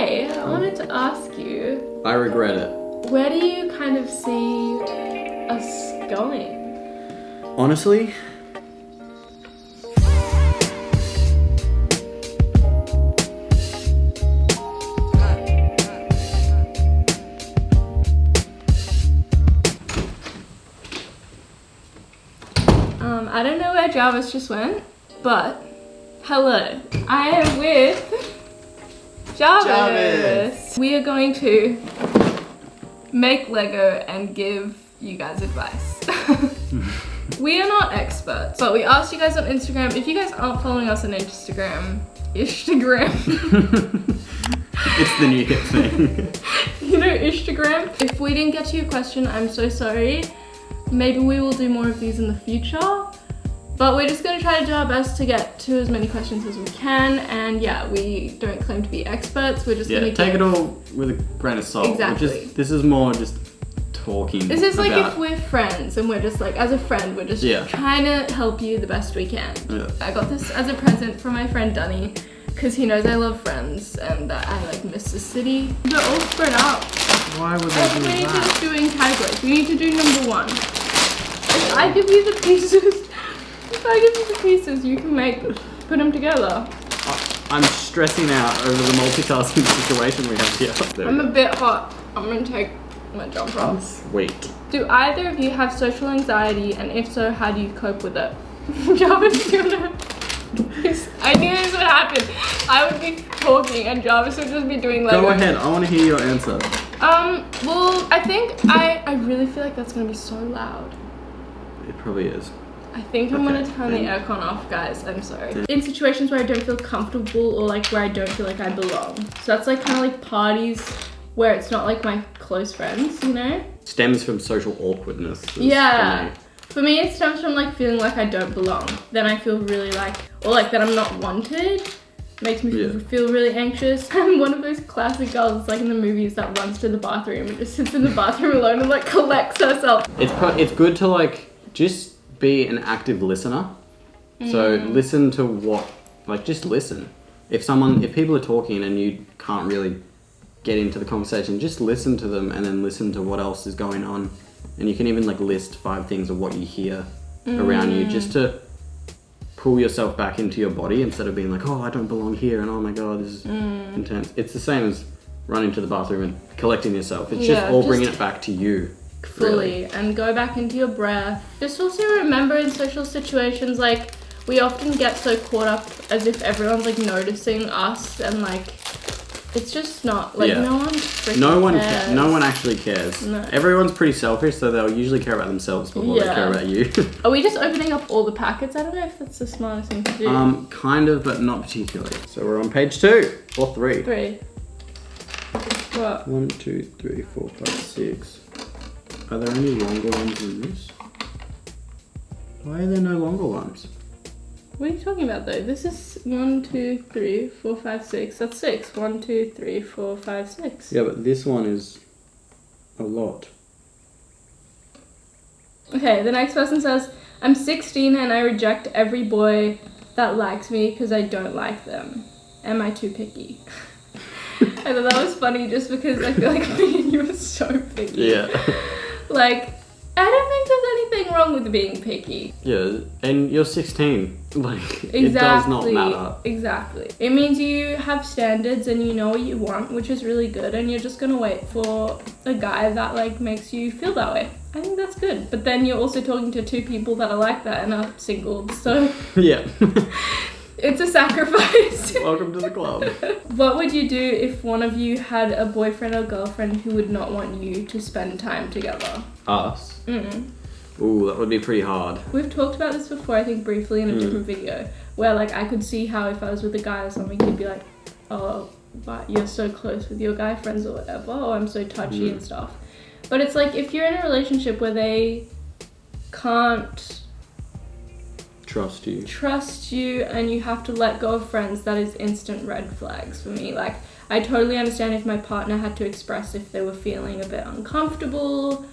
Hey, I wanted to ask you. I regret it. Where do you kind of see us going? Honestly, I don't know where Jahvis just went, but hello, I am with Jahvis. We are going to make Lego and give you guys advice. We are not experts, but we asked you guys on Instagram. If you guys aren't following us on Instagram, it's the new hip thing. You know, Instagram. If we didn't get to your question, I'm so sorry. Maybe we will do more of these in the future. But we're just going to try to do our best to get to as many questions as we can. And yeah, we don't claim to be experts. We're just going to take it all with a grain of salt. Exactly. This is more just talking. This is like if we're friends and we're just like, as a friend, we're just trying to help you the best we can. Yeah. I got this as a present from my friend Dunny because he knows I love Friends and that I like miss the city. They're all spread out. Why would they do We need that? to do in categories. We need to do number 1. If I give you the pieces, you can put them together. I'm stressing out over the multitasking situation we have here. I'm a bit hot. I'm gonna take my jumper off. Sweet. Do either of you have social anxiety, and if so, how do you cope with it? Jahvis, I knew this would happen. I would be talking and Jahvis would just be doing like. Go ahead, I want to hear your answer. Well, I think I really feel like that's gonna be so loud. It probably is. I think I'm gonna turn the aircon off, guys. I'm sorry. In situations where I don't feel comfortable or like where I don't feel like I belong. So that's like kind of like parties where it's not like my close friends, you know? Stems from social awkwardness. Yeah. For me, it stems from like feeling like I don't belong. Then I feel really like, or like that I'm not wanted. Makes me feel really anxious. I'm one of those classic girls, like in the movies, that runs to the bathroom and just sits in the bathroom alone and like collects herself. It's good to like just be an active listener. So listen to just listen. If people are talking and you can't really get into the conversation, just listen to them and then listen to what else is going on. And you can even like list 5 things of what you hear around you, just to pull yourself back into your body instead of being like, oh, I don't belong here and oh my god, this is intense. It's the same as running to the bathroom and collecting yourself. It's just bringing it back to you. Fully, and go back into your breath. Just also remember in social situations, like we often get so caught up as if everyone's like noticing us, and like it's just not like no one freaking cares. No one actually cares. No. Everyone's pretty selfish, so they'll usually care about themselves before they care about you. Are we just opening up all the packets? I don't know if that's the smartest thing to do. Kind of, but not particularly. So we're on page 2 or 3. 3. What? 1, 2, 3, 4, 5, 6. Are there any longer ones than this? Why are there no longer ones? What are you talking about though? This is 1, 2, 3, 4, 5, 6. That's 6. 1, 2, 3, 4, 5, 6. Yeah, but this one is a lot. Okay, the next person says, I'm 16 and I reject every boy that likes me because I don't like them. Am I too picky? I thought that was funny just because I feel like me and you are so picky. Yeah. Like, I don't think there's anything wrong with being picky. Yeah, and you're 16. Like, it does not matter. Exactly. It means you have standards and you know what you want, which is really good, and you're just gonna wait for a guy that like makes you feel that way. I think that's good. But then you're also talking to 2 people that are like that and are single, so yeah. It's a sacrifice. Welcome to the club. What would you do if one of you had a boyfriend or girlfriend who would not want you to spend time together? Us? Ooh, that would be pretty hard. We've talked about this before, I think briefly in a different video, where like I could see how if I was with a guy or something, he'd be like, oh, but you're so close with your guy friends or whatever, or I'm so touchy and stuff. But it's like if you're in a relationship where they can't trust you and you have to let go of friends, that is instant red flags for me. Like, I totally understand if my partner had to express if they were feeling a bit uncomfortable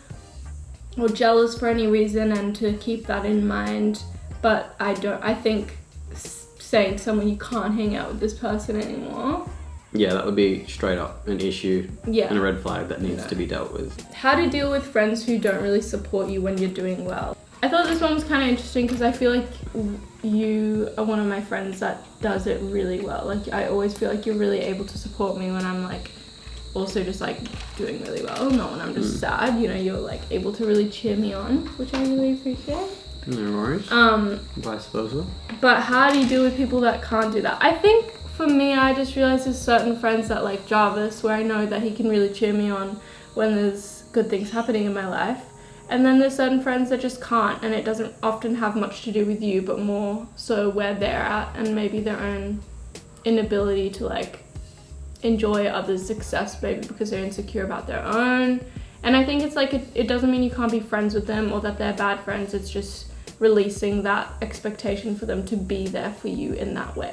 or jealous for any reason and to keep that in mind, but I think saying to someone you can't hang out with this person anymore Yeah, that would be straight up an issue and a red flag that needs to be dealt with. How to deal with friends who don't really support you when you're doing well. I thought this one was kind of interesting because I feel like you are one of my friends that does it really well. Like, I always feel like you're really able to support me when I'm like also just like doing really well, not when I'm just sad. You know, you're like able to really cheer me on, which I really appreciate. No worries. Vice versa. But how do you deal with people that can't do that? I think for me, I just realized there's certain friends that like Jahvis, where I know that he can really cheer me on when there's good things happening in my life. And then there's certain friends that just can't, and it doesn't often have much to do with you, but more so where they're at and maybe their own inability to like enjoy others' success, maybe because they're insecure about their own. And I think it's like it doesn't mean you can't be friends with them or that they're bad friends. It's just releasing that expectation for them to be there for you in that way,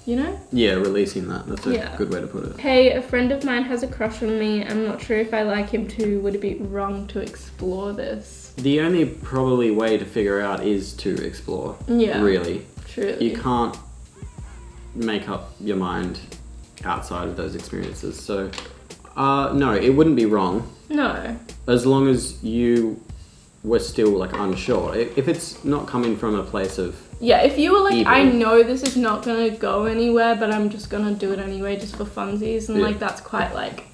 you know? Yeah, releasing that. That's a good way to put it. Hey, a friend of mine has a crush on me. I'm not sure if I like him too. Would it be wrong to explore this? The only probably way to figure out is to explore. Yeah. Really. Truly. You can't make up your mind outside of those experiences. So, no, it wouldn't be wrong. No. As long as you were still like unsure. If it's not coming from a place of if you were like, evil. I know this is not gonna go anywhere, but I'm just gonna do it anyway just for funsies, and like that's quite like,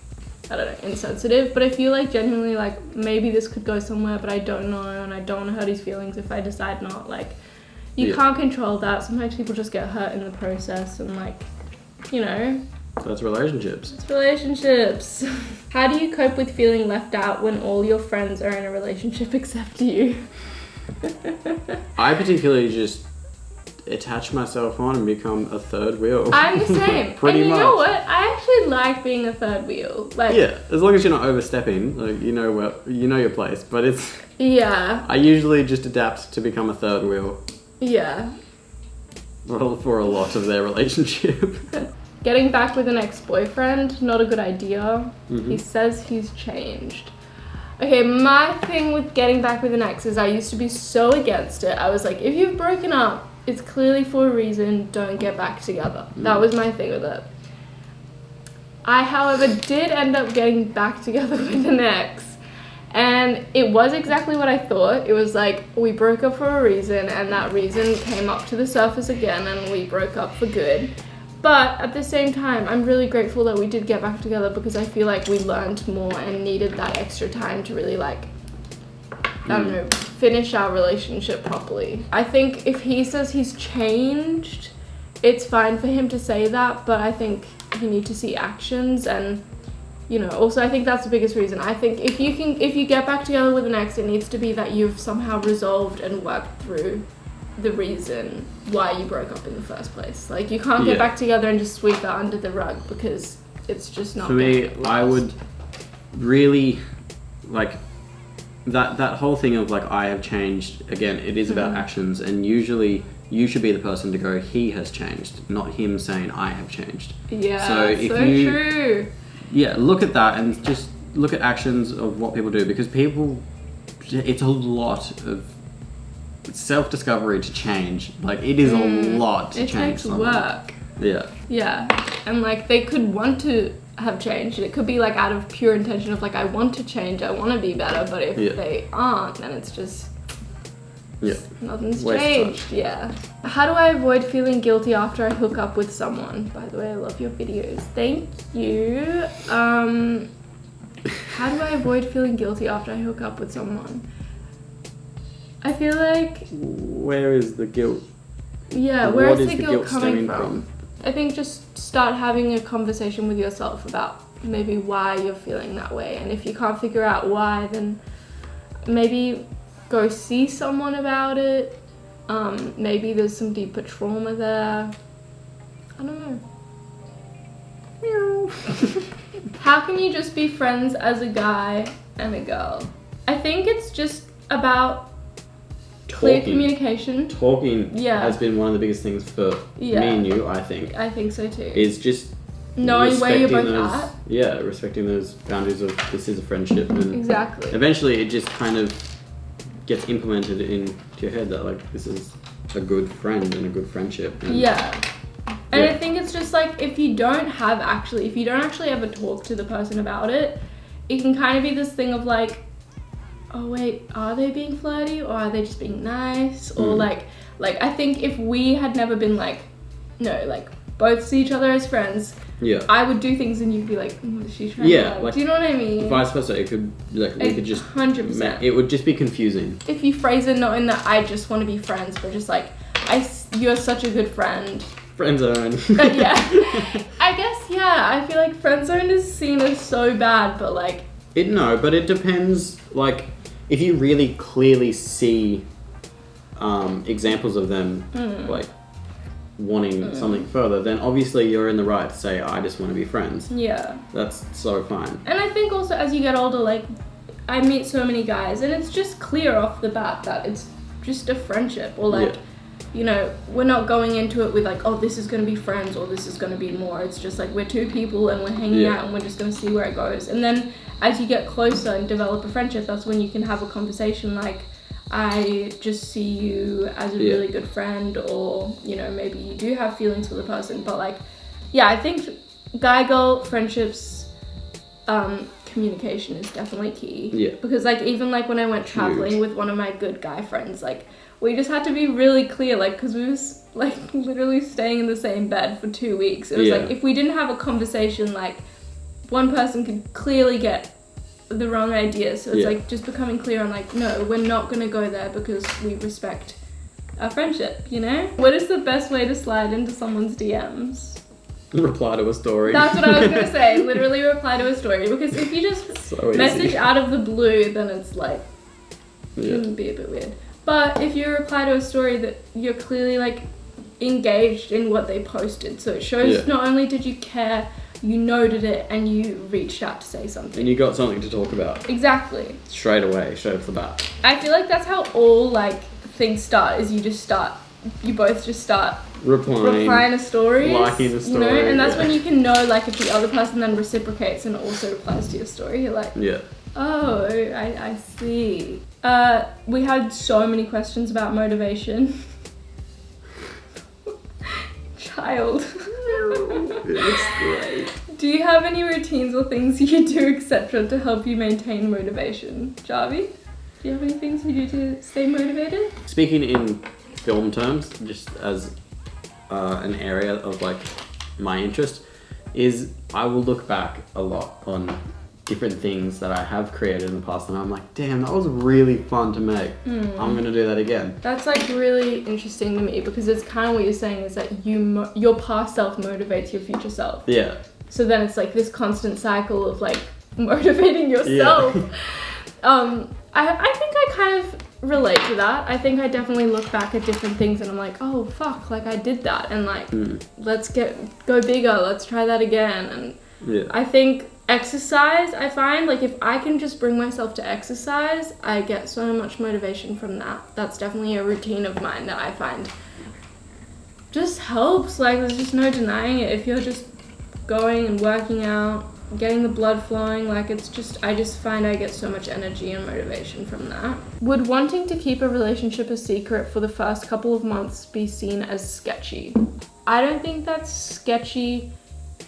I don't know, insensitive. But if you like genuinely like, maybe this could go somewhere, but I don't know, and I don't want to hurt his feelings if I decide not, like, you can't control that. Sometimes people just get hurt in the process, and like, you know. That's relationships. It's relationships. How do you cope with feeling left out when all your friends are in a relationship except you? I particularly just attach myself on and become a third wheel. I'm the same. Pretty and you much. know what? I actually like being a third wheel. Like, yeah, as long as you're not overstepping, like you know your place. But it's I usually just adapt to become a third wheel. Yeah. For a lot of their relationship. Getting back with an ex-boyfriend, not a good idea. Mm-hmm. He says he's changed. Okay, my thing with getting back with an ex is I used to be so against it. I was like, if you've broken up, it's clearly for a reason, don't get back together. That was my thing with it. I, however, did end up getting back together with an ex. And it was exactly what I thought. It was like, we broke up for a reason, and that reason came up to the surface again, and we broke up for good. But at the same time, I'm really grateful that we did get back together because I feel like we learned more and needed that extra time to really like, I don't know, finish our relationship properly. I think if he says he's changed, it's fine for him to say that, but I think you need to see actions. And you know, also I think that's the biggest reason. I think if you get back together with an ex, it needs to be that you've somehow resolved and worked through the reason why you broke up in the first place. Like, you can't get back together and just sweep that under the rug because it's just not. For me, I would really like that whole thing of like, I have changed. Again, it is about actions, and usually you should be the person to go, he has changed, not him saying I have changed. Yeah, so if true. Yeah, look at that and just look at actions of what people do, because it's a lot of self-discovery to change. Like, it is a lot to change. It takes work. Yeah, and like, they could want to have changed. It could be like out of pure intention of like, I want to change, I want to be better, but if they aren't, then it's just nothing's changed. How do I avoid feeling guilty after I hook up with someone? By the way, I love your videos, thank you. How do I avoid feeling guilty after I hook up with someone? I feel like, where is the guilt? Yeah, where is the guilt coming from? I think just start having a conversation with yourself about maybe why you're feeling that way. And if you can't figure out why, then maybe go see someone about it. Maybe there's some deeper trauma there. I don't know. Meow. How can you just be friends as a guy and a girl? I think it's just about clear communication. Talking has been one of the biggest things for me and you, I think. I think so too. Is just knowing where you're both at. Yeah, respecting those boundaries of this is a friendship. And exactly. Eventually it just kind of gets implemented into your head that like, this is a good friend and a good friendship. And And I think it's just like, if you don't actually ever talk to the person about it, it can kind of be this thing of like, oh wait, are they being flirty or are they just being nice? Or like I think if we had never been like, no, like both see each other as friends, I would do things and you'd be like, oh, she's trying to like, do you know what I mean? Vice versa, it could, like, we could just 100%. It would just be confusing. If you phrase it not in that I just want to be friends, but just like, you're such a good friend. Friendzone. But yeah, I guess, I feel like friendzone is seen as so bad, but like... But it depends, like, if you really clearly see examples of them, like, wanting something further, then obviously you're in the right to say, I just want to be friends. Yeah. That's so fine. And I think also as you get older, like, I meet so many guys, and it's just clear off the bat that it's just a friendship, or like... You know, we're not going into it with like, oh, this is going to be friends or this is going to be more. It's just like, we're two people and we're hanging out and we're just going to see where it goes. And then as you get closer and develop a friendship, that's when you can have a conversation like, I just see you as a really good friend, or, you know, maybe you do have feelings for the person. But like, I think guy-girl friendships, communication is definitely key. Yeah. Because like, even like when I went traveling with one of my good guy friends, like, we just had to be really clear, like, because we was, like, literally staying in the same bed for 2 weeks. It was like, if we didn't have a conversation, like, one person could clearly get the wrong idea. So it's, like, just becoming clear on, like, no, we're not going to go there because we respect our friendship, you know? What is the best way to slide into someone's DMs? Reply to a story. That's what I was going to say. Literally reply to a story. Because if you just message out of the blue, then it's, like, it can be a bit weird. But if you reply to a story that you're clearly like engaged in what they posted, so it shows not only did you care, you noted it and you reached out to say something. And you got something to talk about. Exactly. Straight away, straight off the bat. I feel like that's how all like things start, is you both just start replying to stories. Liking the story. You know, and that's when you can know like if the other person then reciprocates and also replies to your story, you're like, oh, I see. We had so many questions about motivation. Child. It's great. Do you have any routines or things you do, etc., to help you maintain motivation? Jahvis, do you have any things you do to stay motivated? Speaking in film terms, just as an area of like my interest, is I will look back a lot on different things that I have created in the past, and I'm like, damn, that was really fun to make. I'm gonna do that again. That's like really interesting to me, because it's kind of what you're saying is that your past self motivates your future self. Yeah. So then it's like this constant cycle of like motivating yourself. I think I kind of relate to that. I think I definitely look back at different things and I'm like, oh fuck, like I did that, and like let's go bigger, let's try that again. And I think exercise, I find like if I can just bring myself to exercise, I get so much motivation from that. That's definitely a routine of mine that I find just helps. Like there's just no denying it. If you're just going and working out, getting the blood flowing, like it's just, I just find I get so much energy and motivation from that. Would wanting to keep a relationship a secret for the first couple of months be seen as sketchy? I don't think that's sketchy,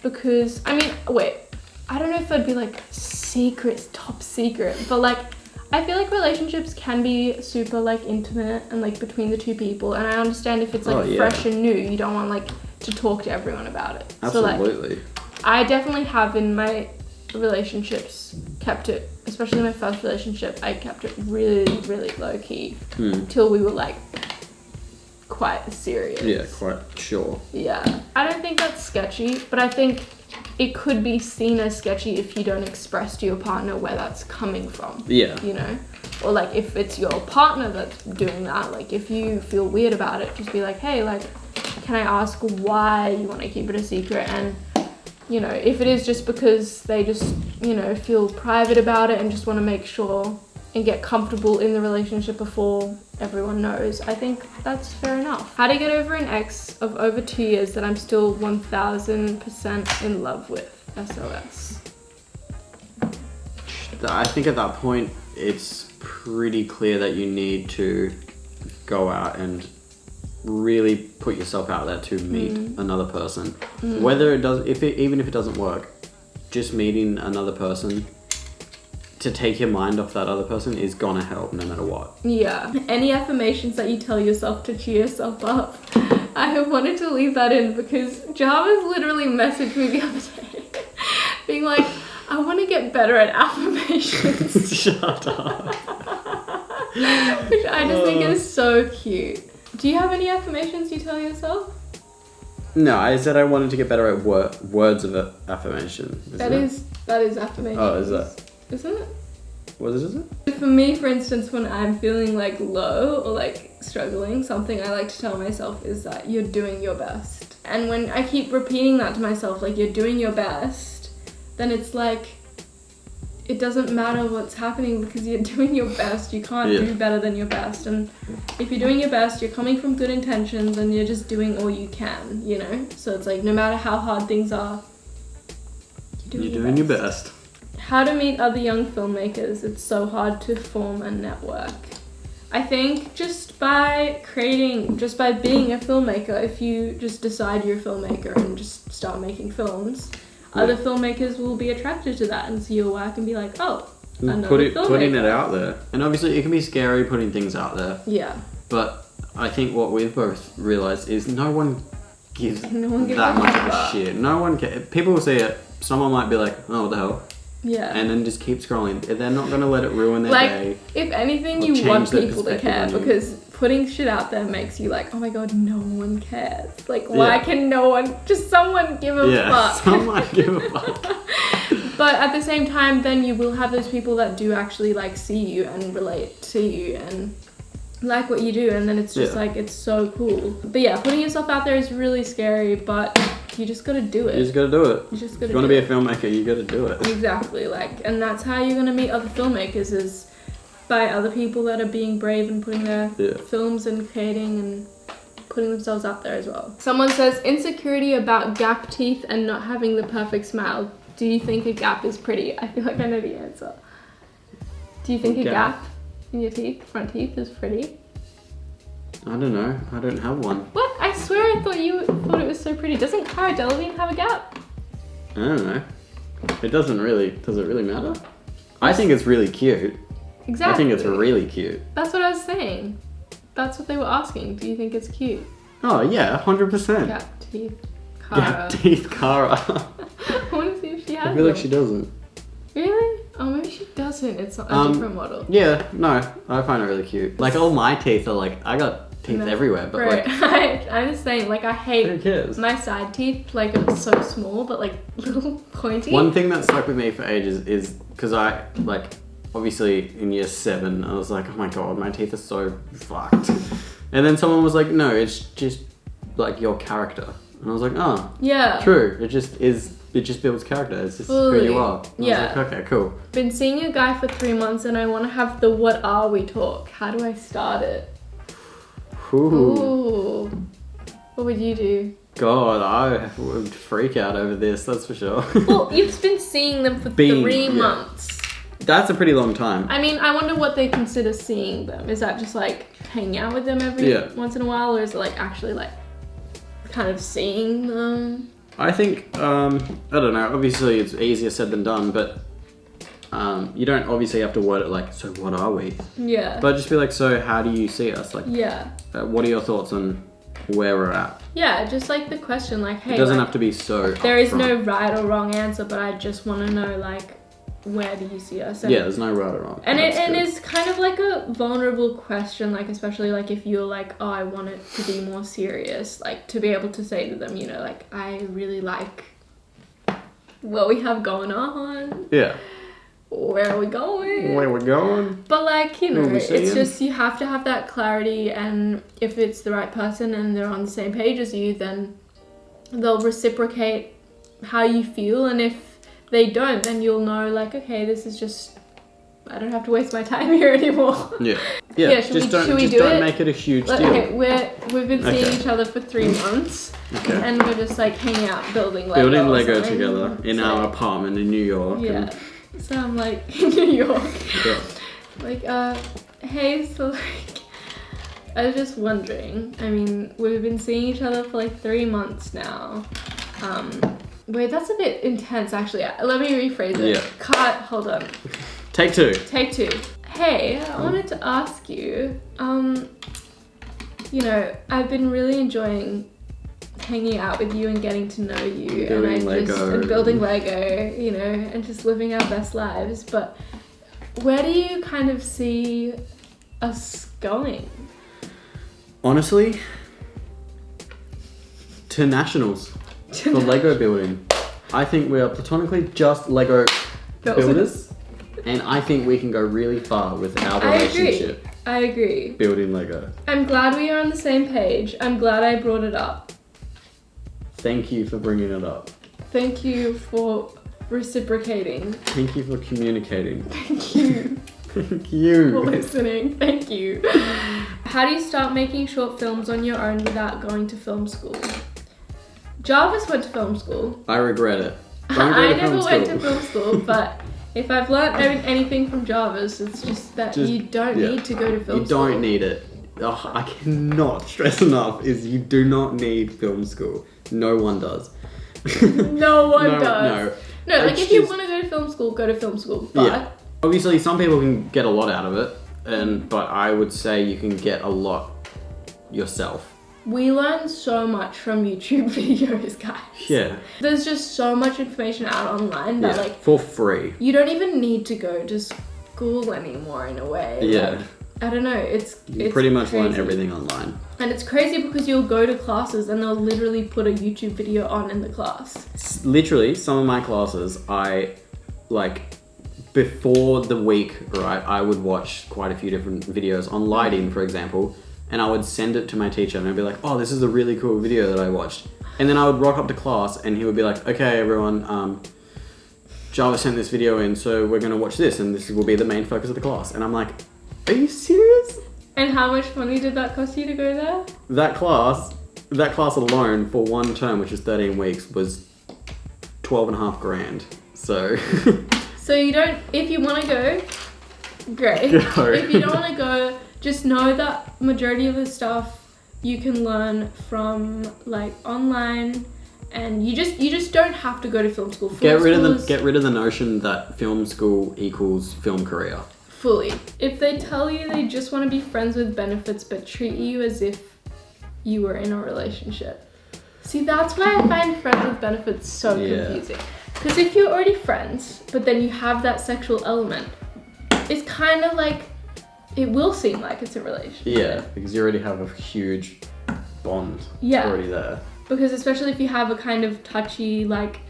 because I mean, wait, I don't know if it'd be like secret, top secret, but like I feel like relationships can be super like intimate and like between the two people, and I understand if it's like fresh and new, you don't want like to talk to everyone about it. Absolutely. So, like, I definitely have in my relationships kept it, especially my first relationship, I kept it really, really low key till we were like quite serious. Yeah, quite sure. Yeah. I don't think that's sketchy, but I think it could be seen as sketchy if you don't express to your partner where that's coming from. Yeah. You know? Or like if it's your partner that's doing that, like if you feel weird about it, just be like, hey, like, can I ask why you want to keep it a secret? And, you know, if it is just because they just, you know, feel private about it and just want to make sure and get comfortable in the relationship before everyone knows, I think that's fair enough. How to get over an ex of over 2 years that I'm still 1000% in love with. SOS. I think at that point, it's pretty clear that you need to go out and really put yourself out there to meet another person. Whether it does, even if it doesn't work, just meeting another person to take your mind off that other person is gonna help no matter what. Yeah. Any affirmations that you tell yourself to cheer yourself up, I have wanted to leave that in because Jahvis literally messaged me the other day being like, I want to get better at affirmations. Shut up. Which I just think is so cute. Do you have any affirmations you tell yourself? No, I said I wanted to get better at words of affirmation. That is affirmation. Oh, is that? Isn't it? What is it? For me, for instance, when I'm feeling like low or like struggling, something I like to tell myself is that you're doing your best. And when I keep repeating that to myself, like you're doing your best, then it's like, it doesn't matter what's happening because you're doing your best. You can't do better than your best. And if you're doing your best, you're coming from good intentions and you're just doing all you can, you know? So it's like, no matter how hard things are, you're doing your best. How to meet other young filmmakers. It's so hard to form a network. I think just by being a filmmaker, if you just decide you're a filmmaker and just start making films, other filmmakers will be attracted to that and see your work and be like, oh, another filmmaker. Putting it out there. And obviously it can be scary putting things out there. Yeah. But I think what we've both realised is no one gives that much of a shit. No one cares. People will see it. Someone might be like, oh, what the hell? Yeah. And then just keep scrolling. They're not going to let it ruin their day. If anything, you want people to care because putting shit out there makes you like, oh my god, no one cares. Like, why can no one, just someone give a fuck. Someone give a fuck. But at the same time, then you will have those people that do actually like see you and relate to you and like what you do, and then it's just like, it's so cool. But yeah, putting yourself out there is really scary, but you just gotta do it. You just gotta do it. You just gotta if you want to be a filmmaker, you gotta do it. Exactly, like, and that's how you're gonna meet other filmmakers, is by other people that are being brave and putting their films and creating and putting themselves out there as well. Someone says, insecurity about gap teeth and not having the perfect smile. Do you think a gap is pretty? I feel like I know the answer. Do you think a gap in your teeth, front teeth, is pretty? I don't know. I don't have one. What? I swear I thought you thought it was so pretty. Doesn't Cara Delevingne have a gap? I don't know. Does it really matter? I think it's really cute. Exactly. I think it's really cute. That's what I was saying. That's what they were asking. Do you think it's cute? Oh yeah, 100%. Gap teeth, Cara. Gap teeth, Cara. I want to see if she has I feel like she doesn't. Really? Oh, maybe she doesn't. It's a different model. Yeah, no, I find it really cute. Like all my teeth are like, I got teeth everywhere, but right. like I'm just saying, like, I hate who cares? my side teeth, like, are so small but like little pointy. One thing that stuck with me for ages is because I like obviously in year 7 I was like, oh my god, my teeth are so fucked, and then someone was like, no, it's just like your character, and I was like, oh yeah, true, it just builds character. It's just who you are. And I was like, okay, cool. Been seeing a guy for 3 months and I want to have the what are we talk. How do I start it? Ooh. What would you do? God, I would freak out over this, that's for sure. Well, you've been seeing them for 3 months. That's a pretty long time. I mean, I wonder what they consider seeing them. Is that just like hanging out with them every once in a while, or is it like actually like kind of seeing them? I think, I don't know, obviously it's easier said than done, but you don't obviously have to word it like, so what are we? Yeah. But just be like, so how do you see us? Like, what are your thoughts on where we're at? Yeah, just like the question, like, hey, it doesn't like, have to be so there is no right or wrong answer, but I just want to know, like, where do you see us? And there's no right or wrong. And it is kind of like a vulnerable question, like, especially like if you're like, oh, I want it to be more serious, like to be able to say to them, you know, like, I really like what we have going on. Yeah. Where are we going? Where we're going. But like, you know, it's just, you have to have that clarity, and if it's the right person and they're on the same page as you, then they'll reciprocate how you feel, and if they don't, then you'll know, like, okay, this is just, I don't have to waste my time here anymore. Yeah. Should we do don't it? make it a huge deal. Okay, we've been seeing each other for 3 months, and we're just like hanging out, building Lego together in our apartment in New York. Yeah. So I'm like, in New York. Like, hey, so like, I was just wondering, I mean, we've been seeing each other for like 3 months now. Wait, that's a bit intense actually. Let me rephrase it. Yeah. Cut, hold on. Take two. Take two. Hey, I wanted to ask you, you know, I've been really enjoying hanging out with you and getting to know you, Building Lego. And building Lego, you know, and just living our best lives. But where do you kind of see us going? Honestly, to nationals for Lego building. I think we are platonically just Lego builders, and I think we can go really far with our relationship. I agree. Building Lego. I'm glad we are on the same page. I'm glad I brought it up. Thank you for bringing it up. Thank you for reciprocating. Thank you for communicating. Thank you. Thank you. For listening. Thank you. How do you start making short films on your own without going to film school? Jahvis went to film school. I regret it. I never went to film school, but if I've learned anything from Jahvis, it's just that you don't need to go to film school. You don't need it. Oh, I cannot stress enough is you do not need film school. No one does. No one does. No, like It's if you just- want to go to film school, go to film school. But Yeah. Obviously, some people can get a lot out of it, but I would say you can get a lot yourself. we learn so much from YouTube videos, guys. Yeah. There's just so much information out online that like for free. you don't even need to go to school anymore in a way. Yeah. Like, I don't know. It's Pretty much learn crazy. everything online. And it's crazy because you'll go to classes and they'll literally put a YouTube video on in the class. Literally, some of my classes, before the week, right, I would watch quite a few different videos on lighting, for example, and I would send it to my teacher and I'd be like, oh, this is a really cool video that I watched. And then I would rock up to class and he would be like, okay, everyone, Jahvis sent this video in, so we're going to watch this and this will be the main focus of the class. And I'm like, are you serious? And how much money did that cost you to go there? That class alone for one term, which is 13 weeks, was 12.5 grand. So... So you don't, if you want to go, great. Go. If you don't want to go, just know that majority of the stuff you can learn from like online, and you just don't have to go to film school. Get rid of the notion that film school equals film career. Fully. If they tell you they just want to be friends with benefits but treat you as if you were in a relationship. See, that's why I find friends with benefits so confusing. Because if you're already friends, but then you have that sexual element, it's kind of like, it will seem like it's a relationship. Yeah, because you already have a huge bond already there. Because especially if you have a kind of touchy, like,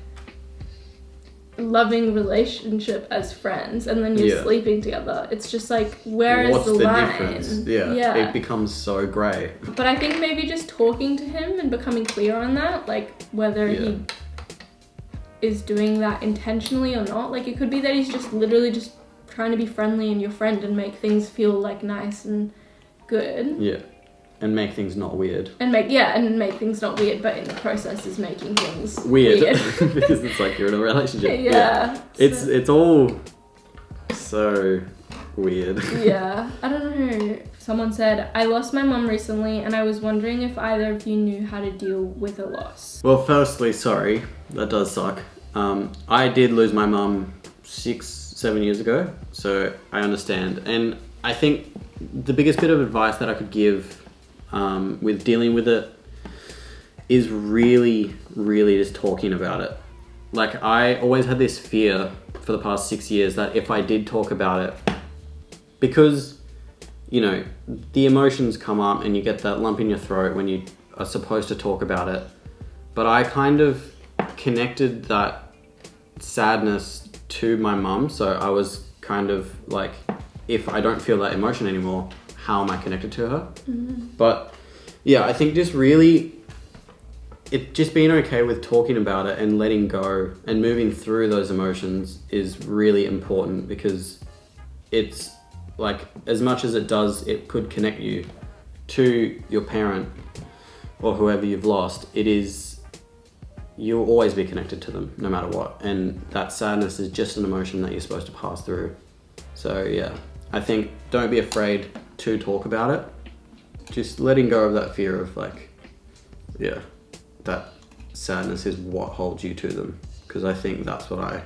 loving relationship as friends, and then you're sleeping together, it's just like, where is the line? Difference? Yeah, it becomes so grey. But I think maybe just talking to him and becoming clear on that, like, whether he is doing that intentionally or not. Like, it could be that he's just literally just trying to be friendly and your friend and make things feel like nice and good. Yeah. And make things not weird. And make things not weird, but in the process is making things weird. Because it's like you're in a relationship. It's all so weird. Yeah. I don't know. Someone said, I lost my mum recently and I was wondering if either of you knew how to deal with a loss. Well, firstly, sorry. That does suck. I did lose my mum 6-7 years ago, so I understand. And I think the biggest bit of advice that I could give with dealing with it is really, really just talking about it. Like, I always had this fear for the past 6 years that if I did talk about it, because, you know, the emotions come up and you get that lump in your throat when you are supposed to talk about it. But I kind of connected that sadness to my mum, so I was kind of like, if I don't feel that emotion anymore, how am I connected to her? Mm-hmm. But yeah, I think just really, just being okay with talking about it and letting go and moving through those emotions is really important, because it's like, as much as it could connect you to your parent or whoever you've lost, you'll always be connected to them no matter what. And that sadness is just an emotion that you're supposed to pass through. So yeah, I think don't be afraid to talk about it. just letting go of that fear of like, yeah, that sadness is what holds you to them. Because I think that's what I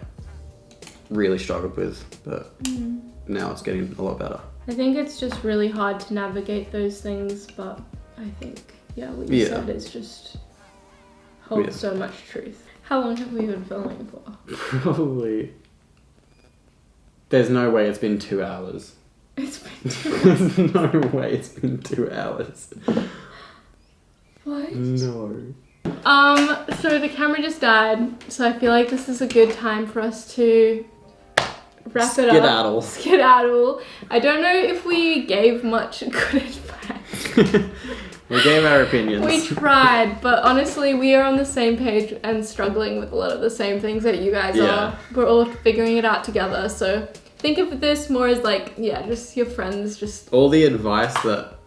really struggled with, but now it's getting a lot better. I think it's just really hard to navigate those things, but I think, what you said is just holds so much truth. How long have we been filming for? Probably. There's no way it's been 2 hours. It's been 2 hours. There's no way it's been 2 hours. What? No. So the camera just died, so I feel like this is a good time for us to wrap it up. Skedaddle. I don't know if we gave much good advice. We gave our opinions. We tried, but honestly, we are on the same page and struggling with a lot of the same things that you guys are. We're all figuring it out together, so think of this more as like, just your friends, just... All the advice that,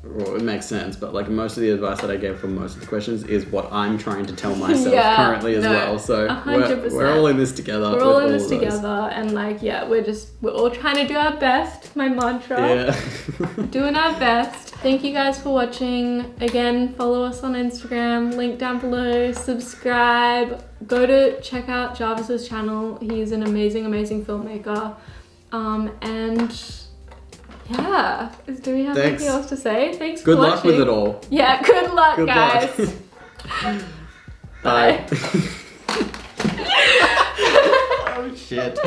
well, it makes sense, but like most of the advice that I gave for most of the questions is what I'm trying to tell myself currently as well. So 100%. We're all in this together. We're all in this together, and like, we're all trying to do our best. My mantra. Yeah. Doing our best. Thank you guys for watching. Again, follow us on Instagram, link down below, subscribe. Go to check out Jahvis's channel. He's an amazing, amazing filmmaker. Do we have anything else to say? Thanks for watching. Good luck with it all. Yeah, good luck, guys. Bye. Oh, shit.